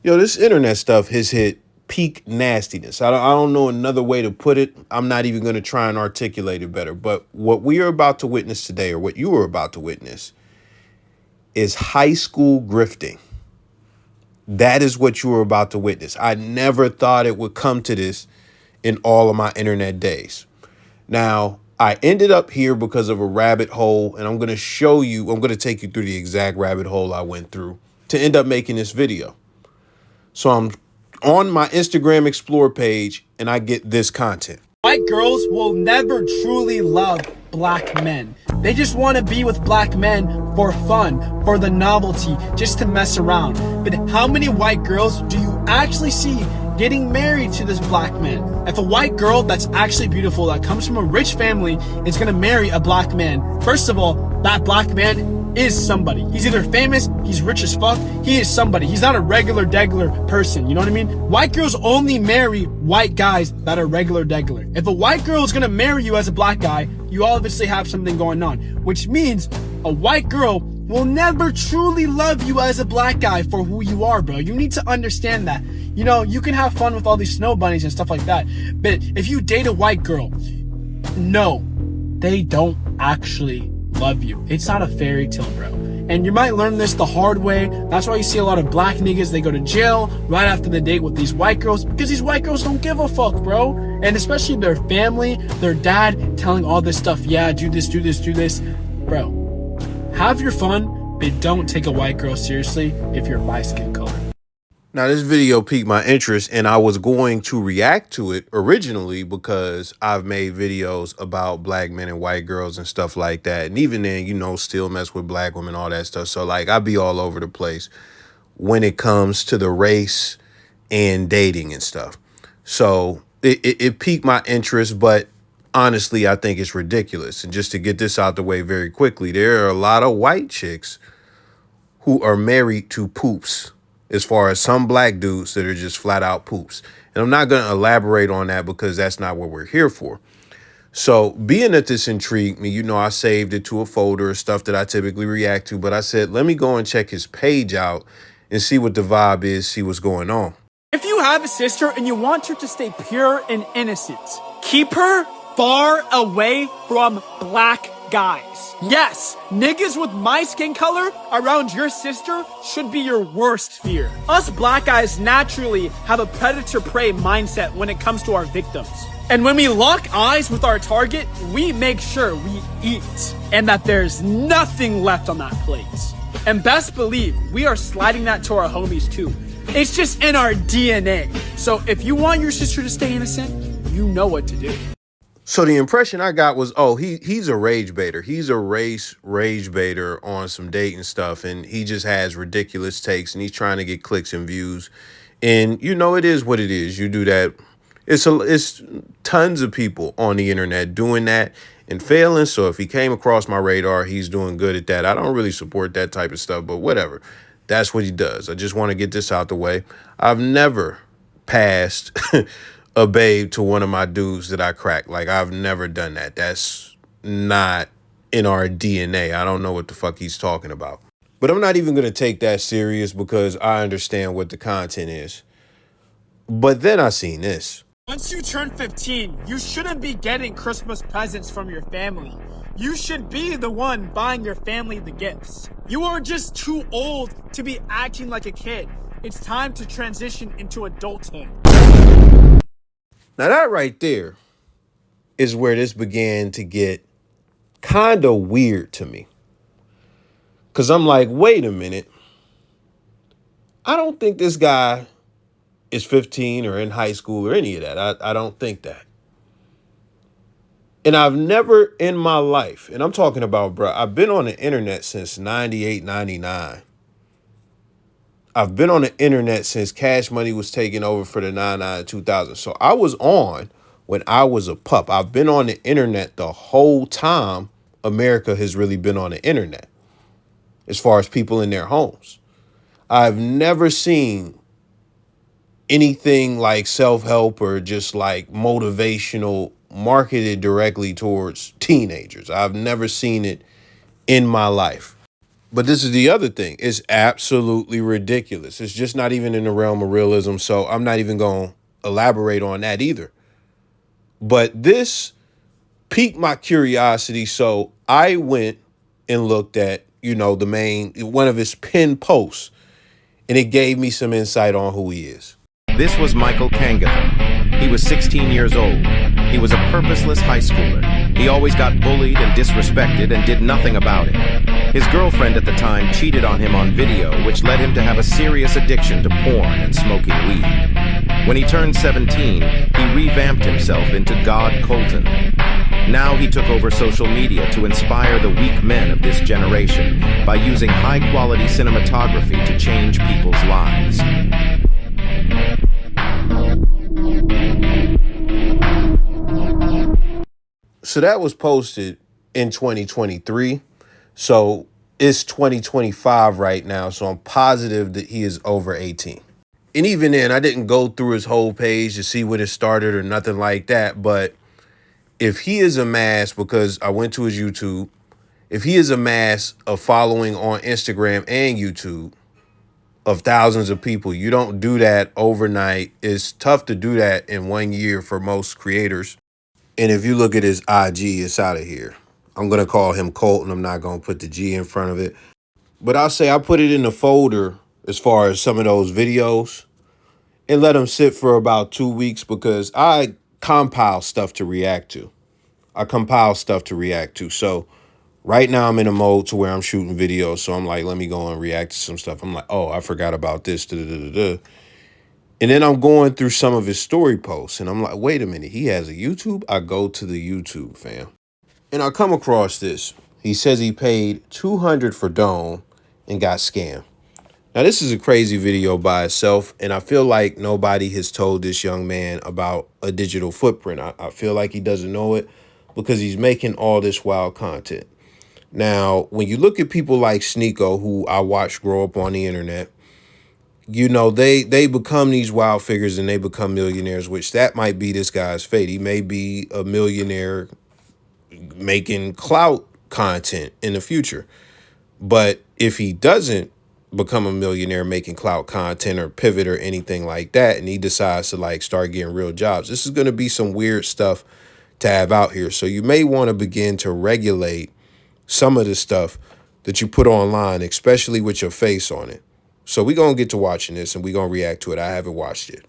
Yo, this internet stuff has hit peak nastiness. I don't know another way to put it. I'm not even going to try and articulate it better. But what we are about to witness today, or what you are about to witness, is high school grifting. That is what you are about to witness. I never thought it would come to this in all of my internet days. Now, I ended up here because of a rabbit hole, and I'm going to take you through the exact rabbit hole I went through to end up making this video. So I'm on my Instagram Explore page and I get this content. White girls will never truly love black men. They just want to be with black men for fun, for the novelty, just to mess around. But how many white girls do you actually see getting married to this black man? If a white girl that's actually beautiful, that comes from a rich family, is going to marry a black man, first of all, that black man is somebody. He's either famous, he's rich as fuck, he is somebody. He's not a regular degular person, you know what I mean? White girls only marry white guys that are regular degular. If a white girl is gonna marry you as a black guy, you obviously have something going on, which means a white girl will never truly love you as a black guy for who you are, bro. You need to understand that. You know, you can have fun with all these snow bunnies and stuff like that, but if you date a white girl, no, they don't actually love you. It's not a fairy tale, bro. And you might learn this the hard way. That's why you see a lot of black niggas, they go to jail right after the date with these white girls, because these white girls don't give a fuck, bro. And especially their family, their dad telling all this stuff, yeah, do this, do this, do this. Bro, have your fun, but don't take a white girl seriously if you're light skin color. Now, this video piqued my interest, and I was going to react to it originally because I've made videos about black men and white girls and stuff like that. And even then, you know, still mess with black women, all that stuff. So, like, I be all over the place when it comes to the race and dating and stuff. So it piqued my interest, but honestly, I think it's ridiculous. And just to get this out the way very quickly, there are a lot of white chicks who are married to poops, as far as some black dudes that are just flat out poops. And I'm not going to elaborate on that because that's not what we're here for. So being that this intrigued me, you know, I saved it to a folder of stuff that I typically react to. But I said, let me go and check his page out and see what the vibe is, see what's going on. If you have a sister and you want her to stay pure and innocent, keep her far away from black guys. Yes, niggas with my skin color around your sister should be your worst fear. Us black guys naturally have a predator-prey mindset when it comes to our victims. And when we lock eyes with our target, we make sure we eat and that there's nothing left on that plate. And best believe, we are sliding that to our homies too. It's just in our DNA. So if you want your sister to stay innocent, you know what to do. So the impression I got was, oh, he's a rage baiter. He's a rage baiter on some dating stuff, and he just has ridiculous takes, and he's trying to get clicks and views. And, you know, it is what it is. You do that. It's tons of people on the internet doing that and failing. So if he came across my radar, he's doing good at that. I don't really support that type of stuff, but whatever. That's what he does. I just want to get this out the way. I've never passed a babe to one of my dudes that I crack. Like, I've never done that. That's not in our DNA. I don't know what the fuck he's talking about. But I'm not even going to take that serious because I understand what the content is. But then I seen this. Once you turn 15, you shouldn't be getting Christmas presents from your family. You should be the one buying your family the gifts. You are just too old to be acting like a kid. It's time to transition into adulthood. Now that right there is where this began to get kind of weird to me. Because I'm like, wait a minute. I don't think this guy is 15 or in high school or any of that. I don't think that. And I've never in my life, and I'm talking about, bro, I've been on the internet since 98, 99. I've been on the internet since Cash Money was taking over for the 99 2000. So I was on when I was a pup. I've been on the internet the whole time America has really been on the internet, as far as people in their homes. I've never seen anything like self-help or just like motivational marketed directly towards teenagers. I've never seen it in my life. But this is the other thing. It's absolutely ridiculous. It's just not even in the realm of realism. So I'm not even going to elaborate on that either. But this piqued my curiosity. So I went and looked at, the main, one of his pinned posts, and it gave me some insight on who he is. This was Michael Kangatha. He was 16 years old. He was a purposeless high schooler. He always got bullied and disrespected and did nothing about it. His girlfriend at the time cheated on him on video, which led him to have a serious addiction to porn and smoking weed. When he turned 17, he revamped himself into God Colton. Now he took over social media to inspire the weak men of this generation by using high-quality cinematography to change people's lives. So that was posted in 2023. So it's 2025 right now. So I'm positive that he is over 18. And even then, I didn't go through his whole page to see when it started or nothing like that. But if he is amassed, because I went to his YouTube, if he is amassed a following on Instagram and YouTube of thousands of people, you don't do that overnight. It's tough to do that in 1 year for most creators. And if you look at his IG, it's out of here. I'm going to call him Colton. I'm not going to put the G in front of it. But I'll say I put it in the folder as far as some of those videos and let them sit for about 2 weeks because I compile stuff to react to. So right now I'm in a mode to where I'm shooting videos. So I'm like, let me go and react to some stuff. I'm like, oh, I forgot about this. Da, da, da, da. And then I'm going through some of his story posts and I'm like, wait a minute, he has a YouTube? I go to the YouTube, fam. And I come across this. He says he paid $200 for Dome and got scammed. Now, this is a crazy video by itself, and I feel like nobody has told this young man about a digital footprint. I feel like he doesn't know it because he's making all this wild content. Now, when you look at people like Sneeko, who I watched grow up on the internet, they become these wild figures and they become millionaires, which that might be this guy's fate. He may be a millionaire making clout content in the future. But if he doesn't become a millionaire making clout content or pivot or anything like that, and he decides to like start getting real jobs, this is going to be some weird stuff to have out here. So you may want to begin to regulate some of the stuff that you put online, especially with your face on it. So we're going to get to watching this and we're going to react to it. I haven't watched it.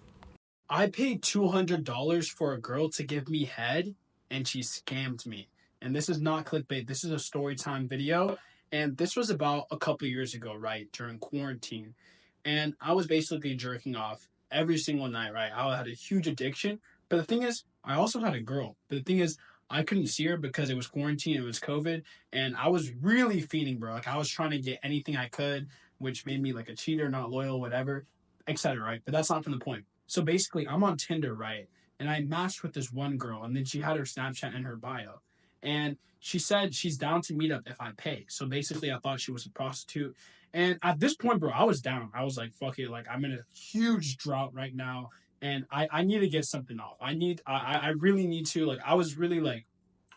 I paid $200 for a girl to give me head, and she scammed me. And this is not clickbait. This is a story time video. And this was about a couple years ago, right? During quarantine. And I was basically jerking off every single night, right? I had a huge addiction. But the thing is, I also had a girl. But the thing is, I couldn't see her because it was quarantine, it was COVID. And I was really feeding, bro. Like, I was trying to get anything I could, which made me like a cheater, not loyal, whatever, etc. Right? But that's not from the point. So basically, I'm on Tinder, right? And I matched with this one girl, and then she had her Snapchat in her bio. And she said she's down to meet up if I pay. So basically, I thought she was a prostitute. And at this point, bro, I was down. I was like, fuck it. Like, I'm in a huge drought right now. And I need to get something off. I really need to. Like, I was really like,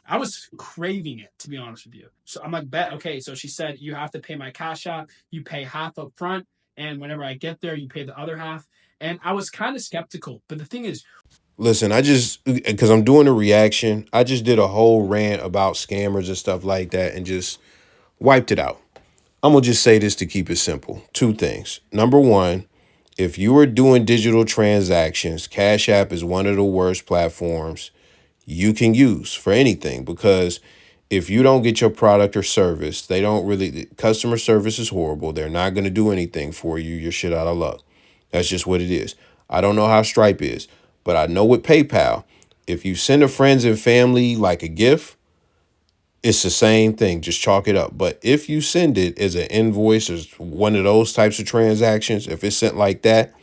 I was craving it, to be honest with you. So I'm like, bet, okay. So she said, you have to pay my cash app. You pay half up front. And whenever I get there, you pay the other half. And I was kind of skeptical. But the thing is, listen, because I'm doing a reaction, I just did a whole rant about scammers and stuff like that and just wiped it out. I'm going to just say this to keep it simple. Two things. Number one, if you are doing digital transactions, Cash App is one of the worst platforms you can use for anything because if you don't get your product or service, customer service is horrible. They're not going to do anything for you. You're shit out of luck. That's just what it is. I don't know how Stripe is, but I know with PayPal, if you send a friends and family like a gift, it's the same thing. Just chalk it up. But if you send it as an invoice or one of those types of transactions, if it's sent like that,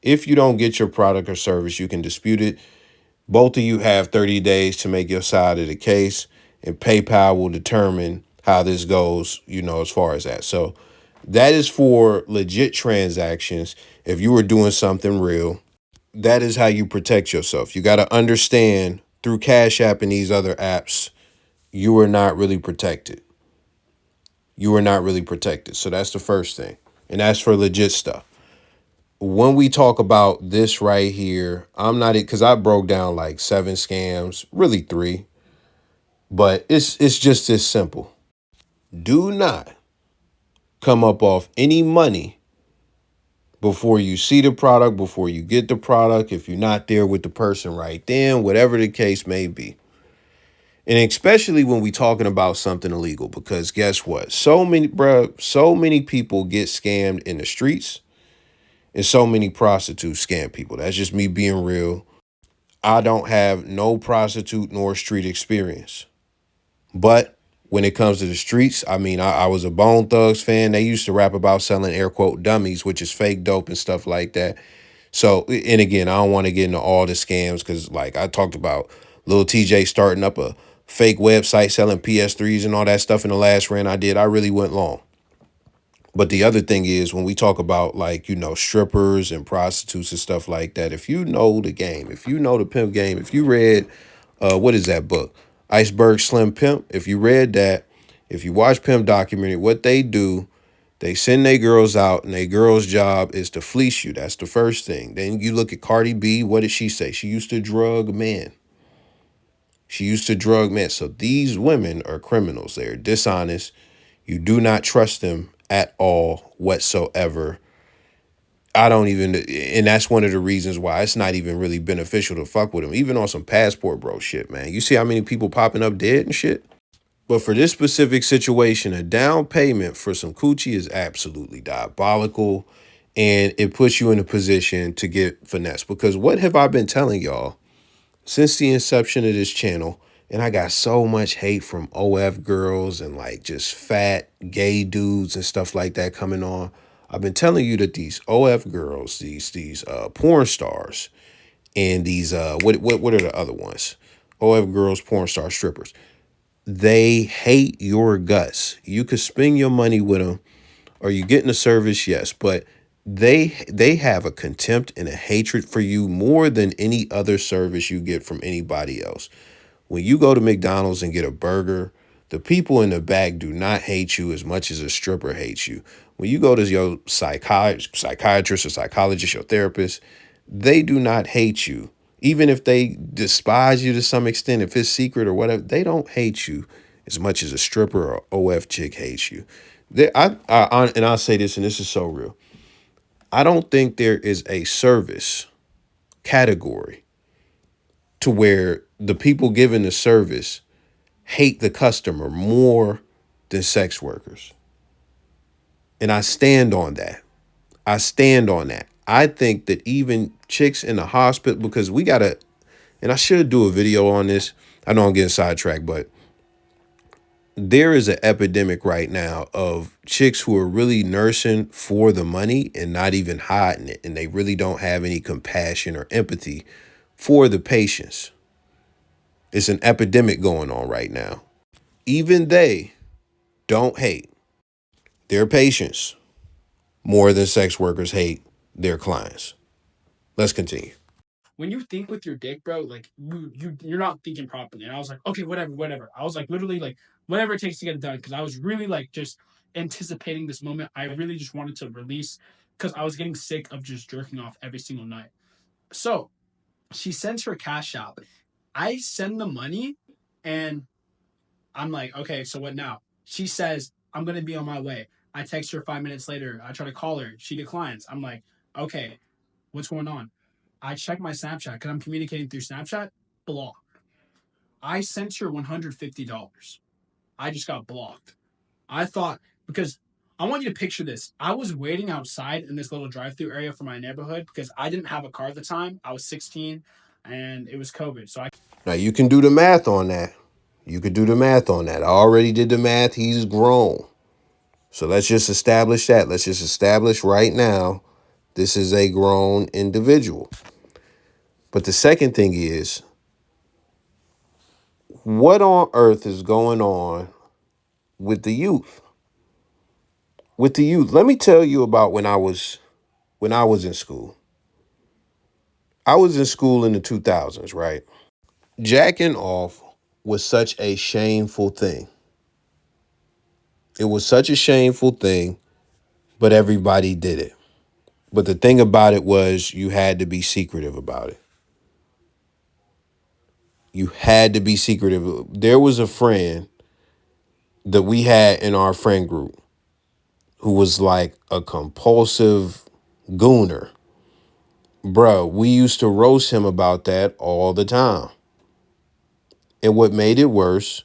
if you don't get your product or service, you can dispute it. Both of you have 30 days to make your side of the case, and PayPal will determine how this goes, as far as that. So that is for legit transactions. If you were doing something real, that is how you protect yourself. You got to understand through Cash App and these other apps, you are not really protected. you are not really protected. So that's the first thing. And that's for legit stuff. When we talk about this right here, I'm not it because I broke down like 7 scams, really 3, but it's just this simple. Do not come up off any money before you see the product, before you get the product, if you're not there with the person right then, whatever the case may be. And especially when we talking about something illegal, because guess what? So many people get scammed in the streets, and so many prostitutes scam people. That's just me being real. I don't have no prostitute nor street experience. But when it comes to the streets, I mean, I was a Bone Thugs fan. They used to rap about selling air quote dummies, which is fake dope and stuff like that. So, and again, I don't want to get into all the scams because, like, I talked about Lil TJ starting up a fake website selling PS3s and all that stuff in the last rant I did. I really went long. But the other thing is when we talk about, like, strippers and prostitutes and stuff like that, if you know the game, if you know the pimp game, if you read, what is that book? Iceberg Slim Pimp. If you read that, if you watch Pimp documentary, what they do, they send their girls out and their girl's job is to fleece you. That's the first thing. Then you look at Cardi B. What did she say? She used to drug men. She used to drug men. So these women are criminals. They're dishonest. You do not trust them at all whatsoever. I don't even, and that's one of the reasons why it's not even really beneficial to fuck with them, even on some passport bro shit, man. You see how many people popping up dead and shit? But for this specific situation, a down payment for some coochie is absolutely diabolical, and it puts you in a position to get finesse. Because what have I been telling y'all since the inception of this channel? And I got so much hate from OF girls and like just fat gay dudes and stuff like that coming on. I've been telling you that these OF girls, these porn stars, and these what are the other ones? OF girls, porn stars, strippers. They hate your guts. You could spend your money with them, or you getting a service, yes, but they have a contempt and a hatred for you more than any other service you get from anybody else. When you go to McDonald's and get a burger, the people in the back do not hate you as much as a stripper hates you. When you go to your psychiatrist or psychologist, your therapist, they do not hate you. Even if they despise you to some extent, if it's secret or whatever, they don't hate you as much as a stripper or OF chick hates you. And I'll say this, and this is so real. I don't think there is a service category to where the people giving the service hate the customer more than sex workers. And I stand on that. I stand on that. I think that even chicks in the hospital, because we got to, and I should do a video on this. I know I'm getting sidetracked, but there is an epidemic right now of chicks who are really nursing for the money and not even hiding it. And they really don't have any compassion or empathy for the patients. It's an epidemic going on right now. Even they don't hate their patients more than sex workers hate their clients. Let's continue. When you think with your dick, bro, like you're not thinking properly. And I was like, okay, whatever. I was like literally like whatever it takes to get it done because I was really like just anticipating this moment. I really just wanted to release because I was getting sick of just jerking off every single night. So she sends her cash out. I send the money and I'm like, okay, so what now? She says, I'm going to be on my way. I text her 5 minutes later. I try to call her. She declines. I'm like, okay, what's going on? I check my Snapchat because I'm communicating through Snapchat. Block. I sent her $150. I just got blocked. I thought, because I want you to picture this. I was waiting outside in this little drive-through area for my neighborhood because I didn't have a car at the time. I was 16 and it was COVID. So Now you can do the math on that. You could do the math on that. I already did the math. He's grown. So let's just establish that. Let's just establish right now this is a grown individual. But the second thing is, what on earth is going on with the youth? With the youth, let me tell you about when I was in school. I was in school in the 2000s, right? Jacking off was such a shameful thing. It was such a shameful thing, but everybody did it. But the thing about it was you had to be secretive about it. You had to be secretive. There was a friend that we had in our friend group who was like a compulsive gooner. Bro, we used to roast him about that all the time. And what made it worse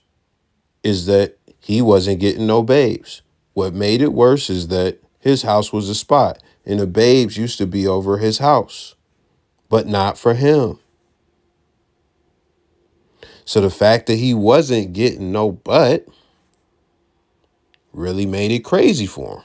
is that he wasn't getting no babes. What made it worse is that his house was a spot and the babes used to be over his house, but not for him. So the fact that he wasn't getting no butt really made it crazy for him.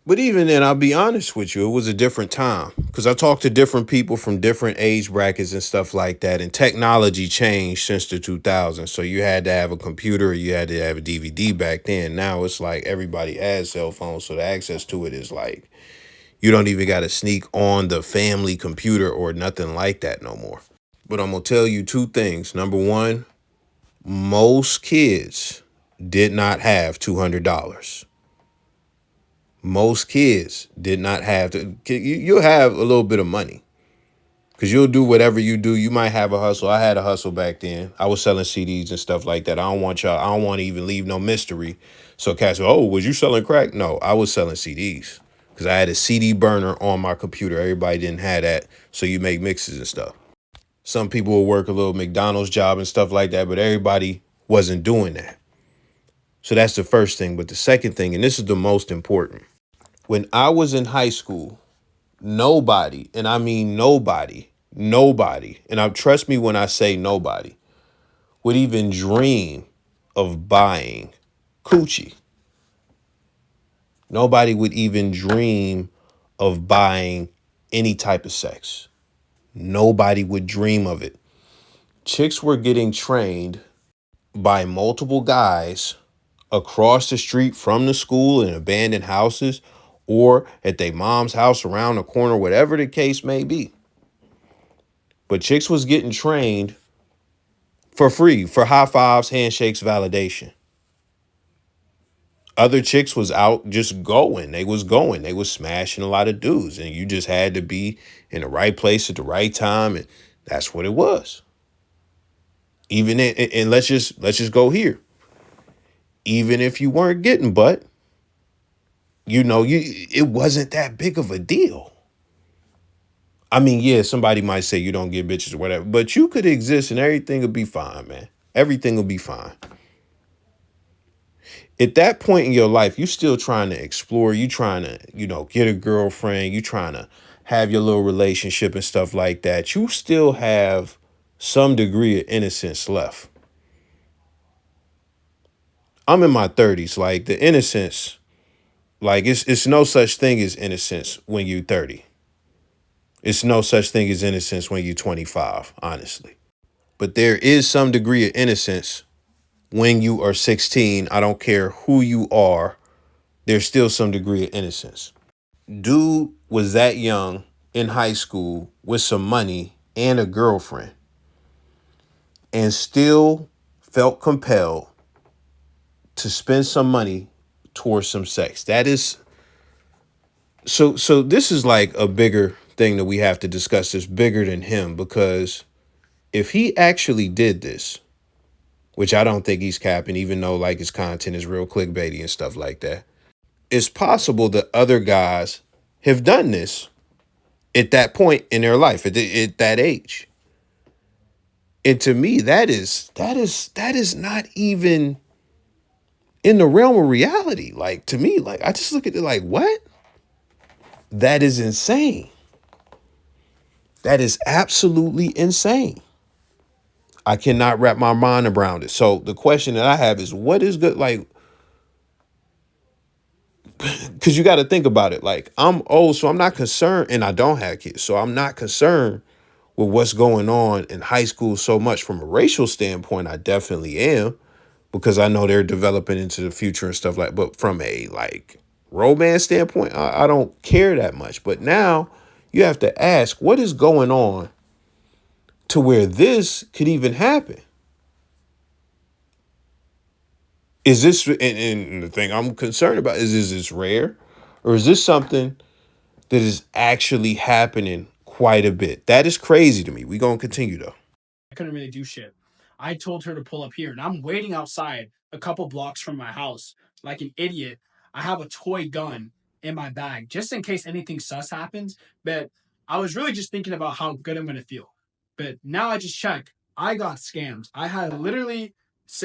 But even then, I'll be honest with you, it was a different time because I talked to different people from different age brackets and stuff like that. And technology changed since the 2000s. So you had to have a computer, or you had to have a DVD back then. Now it's like everybody has cell phones. So the access to it is like you don't even got to sneak on the family computer or nothing like that no more. But I'm going to tell you two things. Number one, most kids did not have $200. Most kids did not have to. You'll have a little bit of money because you'll do whatever you do. You might have a hustle. I had a hustle back then. I was selling CDs and stuff like that. I don't want to even leave no mystery. So cats, oh, was you selling crack? No, I was selling CDs because I had a CD burner on my computer. Everybody didn't have that. So you make mixes and stuff. Some people will work a little McDonald's job and stuff like that, but everybody wasn't doing that. So that's the first thing. But the second thing, and this is the most important. When I was in high school, nobody, and I mean nobody, and trust me when I say nobody, would even dream of buying coochie. Nobody would even dream of buying any type of sex. Nobody would dream of it. Chicks were getting trained by multiple guys across the street from the school in abandoned houses or at their mom's house around the corner, whatever the case may be. But chicks was getting trained for free, for high fives, handshakes, validation. Other chicks was out just going. They was smashing a lot of dudes. And you just had to be in the right place at the right time. And that's what it was. Even and let's just go here. Even if you weren't getting butt, it wasn't that big of a deal. I mean, yeah, somebody might say you don't get bitches or whatever, but you could exist and everything will be fine, man. Everything will be fine. At that point in your life, you still trying to explore. You trying to, get a girlfriend. You trying to have your little relationship and stuff like that. You still have some degree of innocence left. I'm in my 30s. Like the innocence, like it's no such thing as innocence when you're 30. It's no such thing as innocence when you're 25, honestly. But there is some degree of innocence when you are 16. I don't care who you are. There's still some degree of innocence. Dude was that young in high school with some money and a girlfriend and still felt compelled to spend some money towards some sex. That is so this is like a bigger thing that we have to discuss. That's bigger than him, because if he actually did this, which I don't think he's capping, even though like his content is real clickbaity and stuff like that, it's possible that other guys have done this at that point in their life, at that age. And to me, that is not even in the realm of reality. Like, to me, like, I just look at it like, what? That is insane. That is absolutely insane. I cannot wrap my mind around it. So the question that I have is, what is good? Like, because you got to think about it. Like, I'm old, so I'm not concerned, and I don't have kids, so I'm not concerned with what's going on in high school so much. From a racial standpoint, I definitely am, because I know they're developing into the future and stuff like. But from a like romance standpoint, I don't care that much. But now you have to ask, what is going on to where this could even happen? Is this and the thing I'm concerned about is this rare, or is this something that is actually happening quite a bit? That is crazy to me. We gonna continue though. I couldn't really do shit. I told her to pull up here, and I'm waiting outside a couple blocks from my house like an idiot. I have a toy gun in my bag just in case anything sus happens. But I was really just thinking about how good I'm gonna feel. But now I just check. I got scammed. I had literally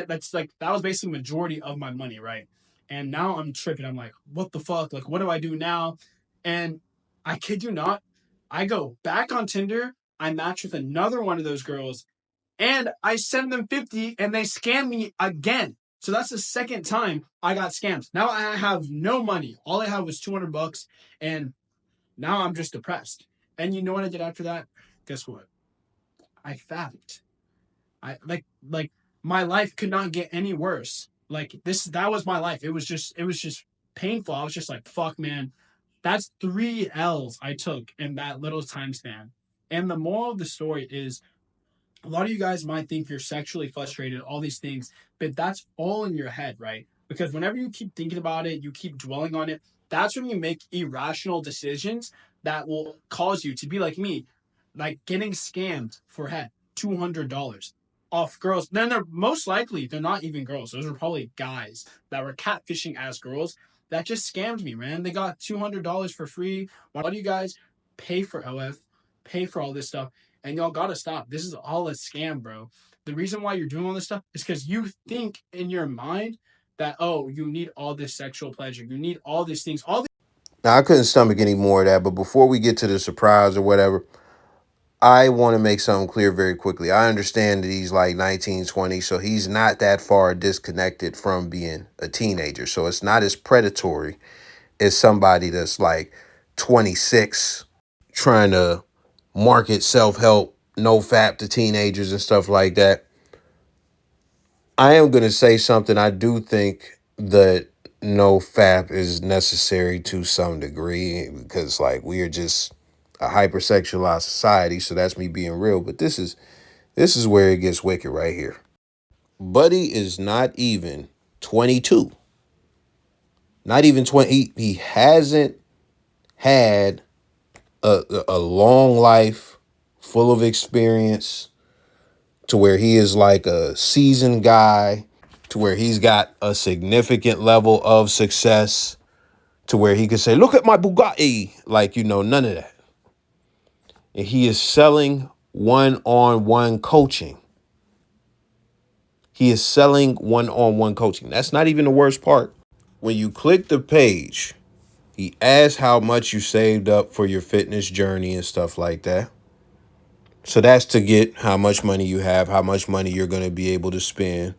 that's like that was basically majority of my money, right? And now I'm tripping. I'm like, what the fuck? Like, what do I do now? And I kid you not, I go back on Tinder. I match with another one of those girls and I send them 50 and they scam me again. So that's the second time I got scammed. Now I have no money. All I have was $200 and now I'm just depressed. And you know what I did after that? Guess what? I fapped. I like my life could not get any worse. Like this that was my life. It was just painful. I was just like, fuck man. That's 3 L's I took in that little time span. And the moral of the story is a lot of you guys might think you're sexually frustrated, all these things, but that's all in your head, right? Because whenever you keep thinking about it, you keep dwelling on it, that's when you make irrational decisions that will cause you to be like me, like getting scammed for head $200 off girls. Then they're most likely they're not even girls. Those are probably guys that were catfishing as girls that just scammed me, man. They got $200 for free. Why do you guys pay for OF, pay for all this stuff? And y'all gotta stop. This is all a scam, bro. The reason why you're doing all this stuff is because you think in your mind that, oh, you need all this sexual pleasure. You need all these things. All Now I couldn't stomach any more of that, but before we get to the surprise or whatever, I want to make something clear very quickly. I understand that he's like 19, 20, so he's not that far disconnected from being a teenager. So it's not as predatory as somebody that's like 26 trying to market self-help, no fap to teenagers and stuff like that. I am going to say something. I do think that no fap is necessary to some degree because like we are just a hypersexualized society. So that's me being real. But this is where it gets wicked right here. Buddy is not even 22. Not even 20. He hasn't had a long life full of experience to where he is like a seasoned guy, to where he's got a significant level of success, to where he could say, look at my Bugatti. Like, none of that. And he is selling one-on-one coaching. He is selling one-on-one coaching. That's not even the worst part. When you click the page, he asks how much you saved up for your fitness journey and stuff like that. So that's to get how much money you have, how much money you're going to be able to spend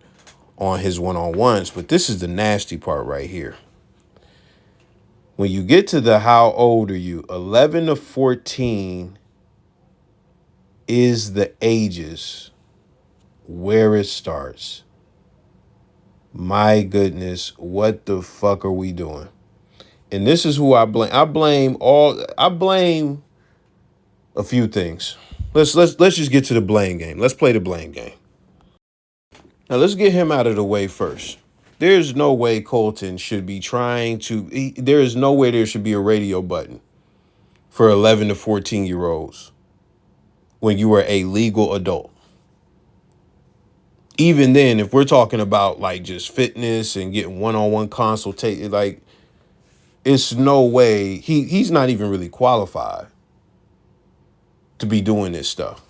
on his one-on-ones. But this is the nasty part right here. When you get to the how old are you, 11 to 14 is the ages where it starts. My goodness, what the fuck are we doing? And this is who I blame. I blame a few things. Let's just get to the blame game. Let's play the blame game. Now let's get him out of the way first. There's no way Colton should be there is no way there should be a radio button for 11 to 14-year-olds when you are a legal adult. Even then, if we're talking about like just fitness and getting one-on-one consultation, like it's no way he's not even really qualified to be doing this stuff.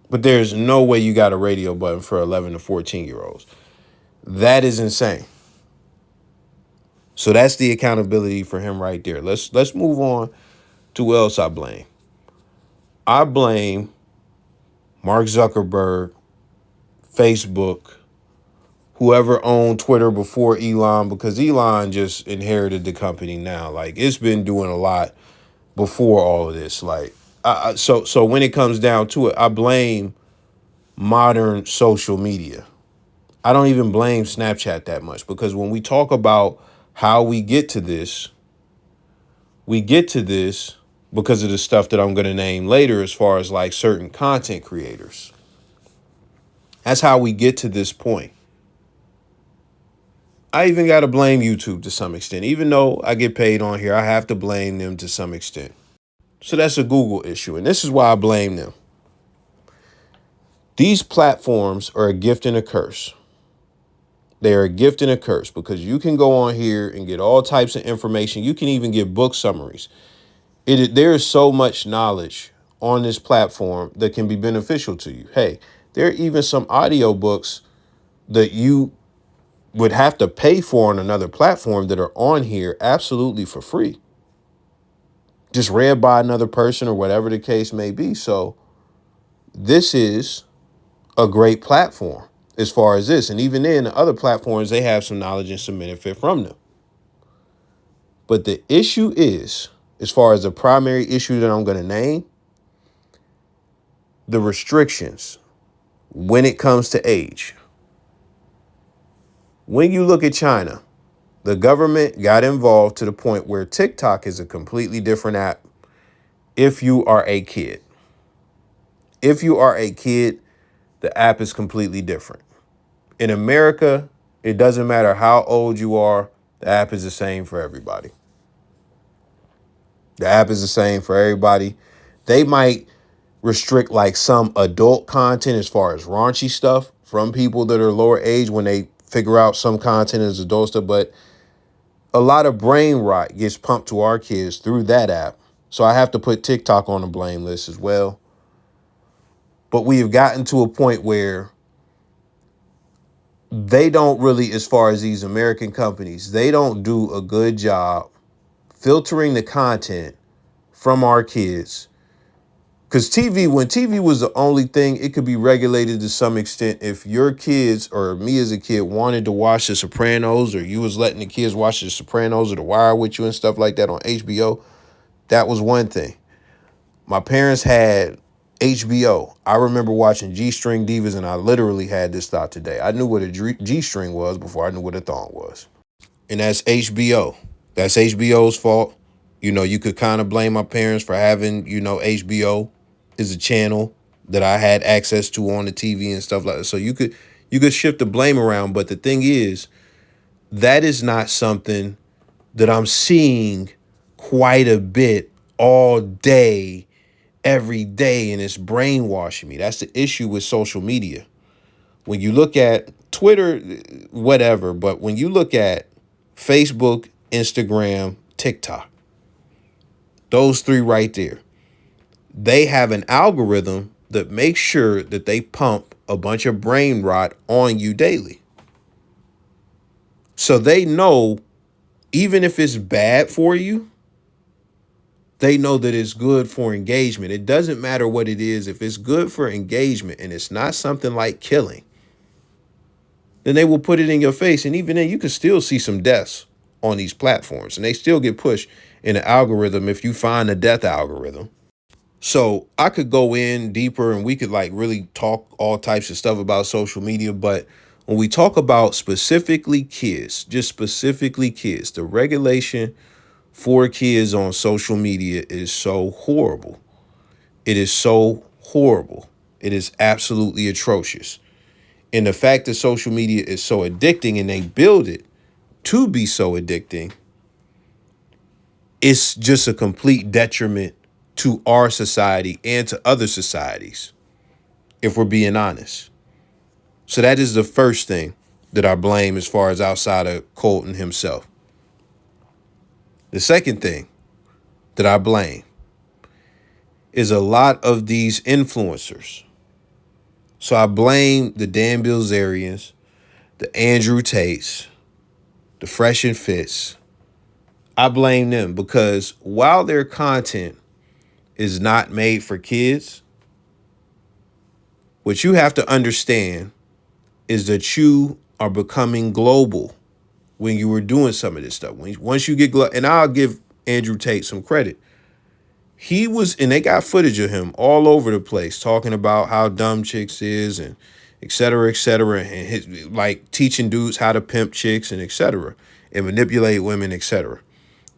But there's no way you got a radio button for 11 to 14-year-olds. That is insane. So that's the accountability for him right there. Let's move on to who else I blame. I blame Mark Zuckerberg, Facebook, whoever owned Twitter before Elon, because Elon just inherited the company now. Like it's been doing a lot before all of this. Like so when it comes down to it, I blame modern social media. I don't even blame Snapchat that much because when we talk about how we get to this because of the stuff that I'm going to name later as far as like certain content creators. That's how we get to this point. I even got to blame YouTube to some extent. Even though I get paid on here, I have to blame them to some extent. So that's a Google issue. And this is why I blame them. These platforms are a gift and a curse. They are a gift and a curse because you can go on here and get all types of information. You can even get book summaries. There is so much knowledge on this platform that can be beneficial to you. Hey, there are even some audio books that you would have to pay for on another platform that are on here absolutely for free. Just read by another person or whatever the case may be. So this is a great platform as far as this. And even then, the other platforms, they have some knowledge and some benefit from them. But the issue is, as far as the primary issue that I'm going to name, the restrictions when it comes to age. When you look at China, the government got involved to the point where TikTok is a completely different app if you are a kid. If you are a kid, the app is completely different. In America, it doesn't matter how old you are, the app is the same for everybody. The app is the same for everybody. They might restrict like some adult content as far as raunchy stuff from people that are lower age when they figure out some content as adult stuff, but a lot of brain rot gets pumped to our kids through that app. So I have to put TikTok on the blame list as well. But we have gotten to a point where they don't really, as far as these American companies, they don't do a good job filtering the content from our kids. Because when TV was the only thing, it could be regulated to some extent. If your kids or me as a kid wanted to watch The Sopranos, or you was letting the kids watch The Sopranos or The Wire with you and stuff like that on HBO, that was one thing. My parents had HBO. I remember watching G-String Divas, and I literally had this thought today. I knew what a G-string was before I knew what a thong was. And that's HBO. That's HBO's fault. You know, you could kind of blame my parents for having, HBO is a channel that I had access to on the TV and stuff like that. So you could shift the blame around. But the thing is, that is not something that I'm seeing quite a bit all day, every day, and it's brainwashing me. That's the issue with social media. When you look at Twitter, whatever, but when you look at Facebook, Instagram, TikTok, those three right there, they have an algorithm that makes sure that they pump a bunch of brain rot on you daily. So they know, even if it's bad for you, they know that it's good for engagement. It doesn't matter what it is. If it's good for engagement and it's not something like killing, then they will put it in your face. And even then, you can still see some deaths on these platforms, and they still get pushed in the algorithm if you find a death algorithm. So I could go in deeper and we could like really talk all types of stuff about social media. But when we talk about specifically kids, just specifically kids, the regulation for kids on social media is so horrible. It is so horrible. It is absolutely atrocious. And the fact that social media is so addicting and they build it to be so addicting, it's just a complete detriment to our society and to other societies, if we're being honest. So that is the first thing that I blame as far as outside of Colton himself. The second thing that I blame is a lot of these influencers. So I blame the Dan Bilzerians, the Andrew Tates, the Fresh and Fits. I blame them because while their content is not made for kids, what you have to understand is that you are becoming global when you were doing some of this stuff. Once you get and I'll give Andrew Tate some credit. He was, and they got footage of him all over the place talking about how dumb chicks is and et cetera, and his, like teaching dudes how to pimp chicks and et cetera, and manipulate women, et cetera.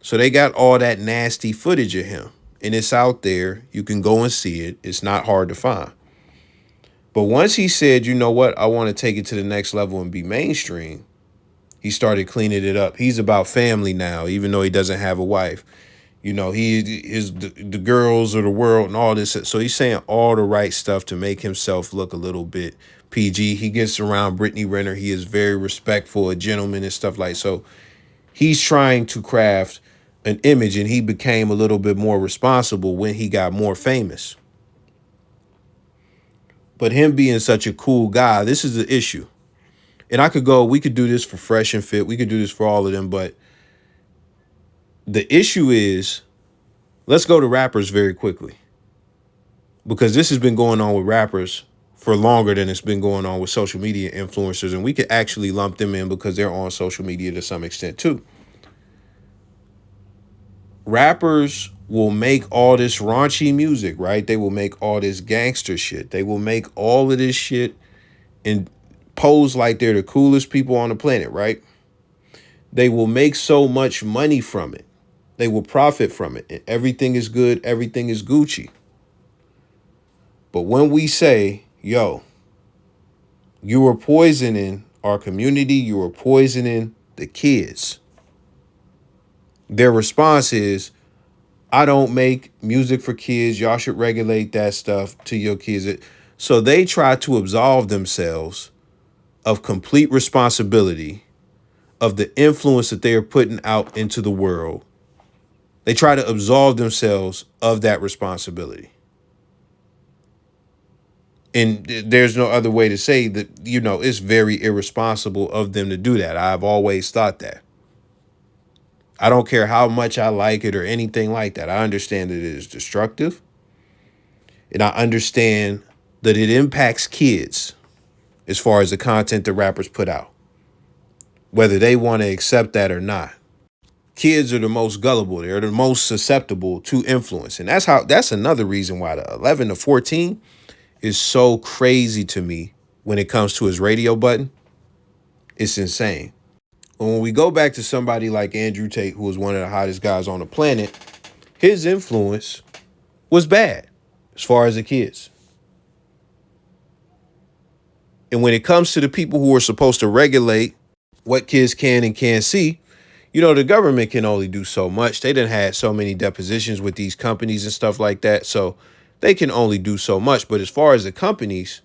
So they got all that nasty footage of him, and it's out there. You can go and see it. It's not hard to find. But once he said, you know what, I want to take it to the next level and be mainstream, he started cleaning it up. He's about family now, even though he doesn't have a wife. You know, the girls of the world and all this. So he's saying all the right stuff to make himself look a little bit PG. He gets around Brittany Renner. He is very respectful, a gentleman and stuff like so. He's trying to craft an image, and he became a little bit more responsible when he got more famous. But him being such a cool guy, this is the issue. And we could do this for Fresh and Fit. We could do this for all of them. But the issue is, let's go to rappers very quickly. Because this has been going on with rappers for longer than it's been going on with social media influencers. And we could actually lump them in because they're on social media to some extent too. Rappers will make all this raunchy music, right? They will make all this gangster shit. They will make all of this shit and pose like they're the coolest people on the planet, right? They will make so much money from it. They will profit from it. And everything is good. Everything is Gucci. But when we say, yo, you are poisoning our community, you are poisoning the kids, their response is, I don't make music for kids. Y'all should regulate that stuff to your kids. So they try to absolve themselves of complete responsibility of the influence that they are putting out into the world. They try to absolve themselves of that responsibility. And there's no other way to say that, you know, it's very irresponsible of them to do that. I've always thought that. I don't care how much I like it or anything like that. I understand that it is destructive. And I understand that it impacts kids as far as the content the rappers put out, whether they want to accept that or not. Kids are the most gullible. They're the most susceptible to influence. And that's another reason why the 11 to 14 is so crazy to me when it comes to his radio button. It's insane. When we go back to somebody like Andrew Tate, who was one of the hottest guys on the planet, his influence was bad as far as the kids. And when it comes to the people who are supposed to regulate what kids can and can't see, you know, the government can only do so much. They done had so many depositions with these companies and stuff like that. So they can only do so much. But as far as the companies,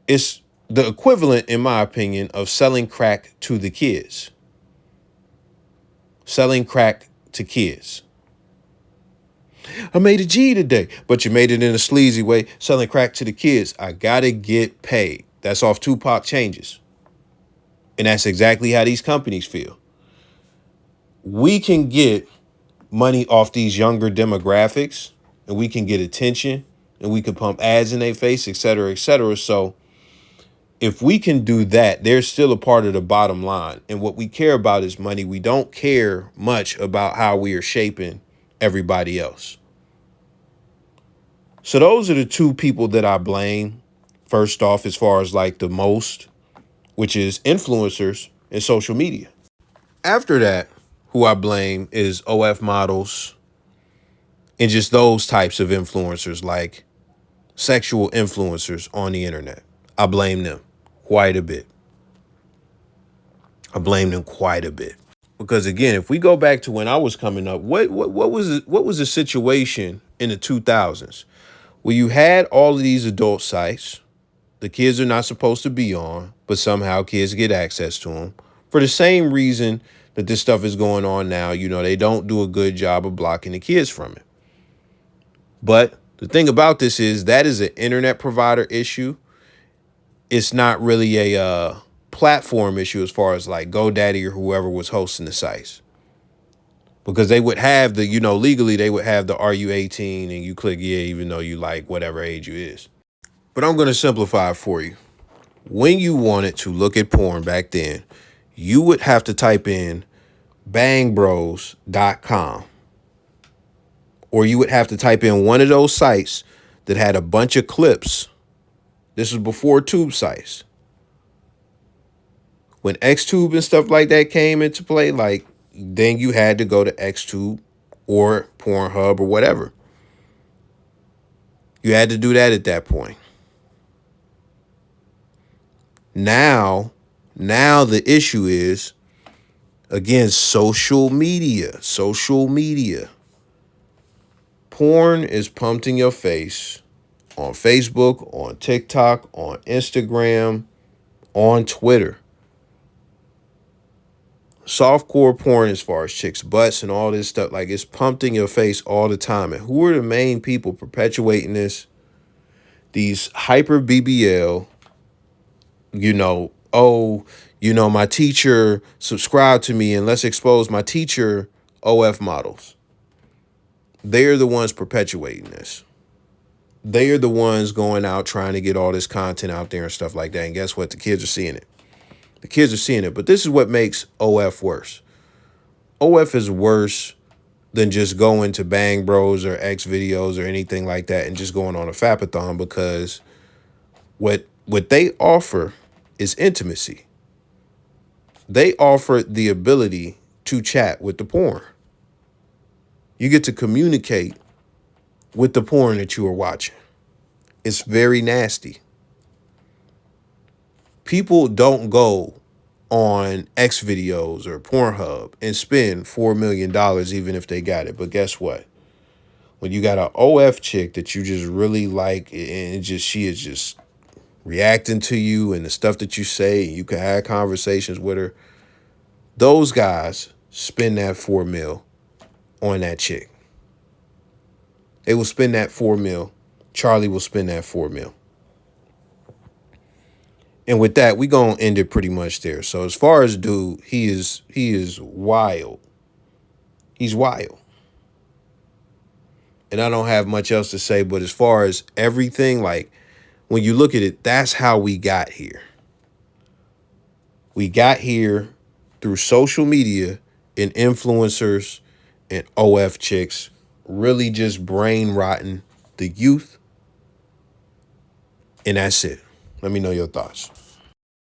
it's the equivalent, in my opinion, of selling crack to the kids. Selling crack to kids. I made a G today, but you made it in a sleazy way, selling crack to the kids. I gotta get paid. That's off Tupac Changes. And that's exactly how these companies feel. We can get money off these younger demographics, and we can get attention, and we can pump ads in their face, et cetera, et cetera. So if we can do that, they're still a part of the bottom line. And what we care about is money. We don't care much about how we are shaping everybody else. So those are the two people that I blame, first off, as far as like the most, which is influencers and social media. After that, who I blame is OF models and just those types of influencers, like sexual influencers on the internet. I blame them quite a bit. I blame them quite a bit. Because again, if we go back to when I was coming up, what was the situation in the 2000s? Well, you had all of these adult sites the kids are not supposed to be on, but somehow kids get access to them for the same reason that this stuff is going on now. You know, they don't do a good job of blocking the kids from it. But the thing about this is that is an internet provider issue. It's not really a platform issue as far as like GoDaddy or whoever was hosting the sites. Because they would have the, you know, legally they would have the are you 18 and you click yeah, even though you like whatever age you is. But I'm going to simplify it for you. When you wanted to look at porn back then, you would have to type in bangbros.com. Or you would have to type in one of those sites that had a bunch of clips. This was before tube sites. When XTube and stuff like that came into play, like, then you had to go to XTube or Pornhub or whatever. You had to do that at that point. Now Now the issue is, again, social media. Social media. Porn is pumped in your face on Facebook, on TikTok, on Instagram, on Twitter. Softcore porn, as far as chicks' butts and all this stuff, like, it's pumped in your face all the time. And who are the main people perpetuating this? These hyper BBL, my teacher subscribed to me and let's expose my teacher OF models. They're the ones perpetuating this. They are the ones going out trying to get all this content out there and stuff like that. And guess what? The kids are seeing it. The kids are seeing it. But this is what makes OF worse. OF is worse than just going to Bang Bros or X videos or anything like that and just going on a fapathon, because what they offer is intimacy. They offer the ability to chat with the porn. You get to communicate with the porn that you are watching. It's very nasty. People don't go on X videos or Pornhub and spend $4 million even if they got it. But guess what? When you got an OF chick that you just really like, and she is just reacting to you and the stuff that you say, and you can have conversations with her, those guys spend that $4 million on that chick. They will spend that $4 million. Charlie will spend that $4 million. And with that, we gonna end it pretty much there. So as far as dude, he is wild. He's wild. And I don't have much else to say, but as far as everything, like, when you look at it, that's how we got here. We got here through social media and influencers and OF chicks really just brain rotting the youth. And that's it. Let me know your thoughts.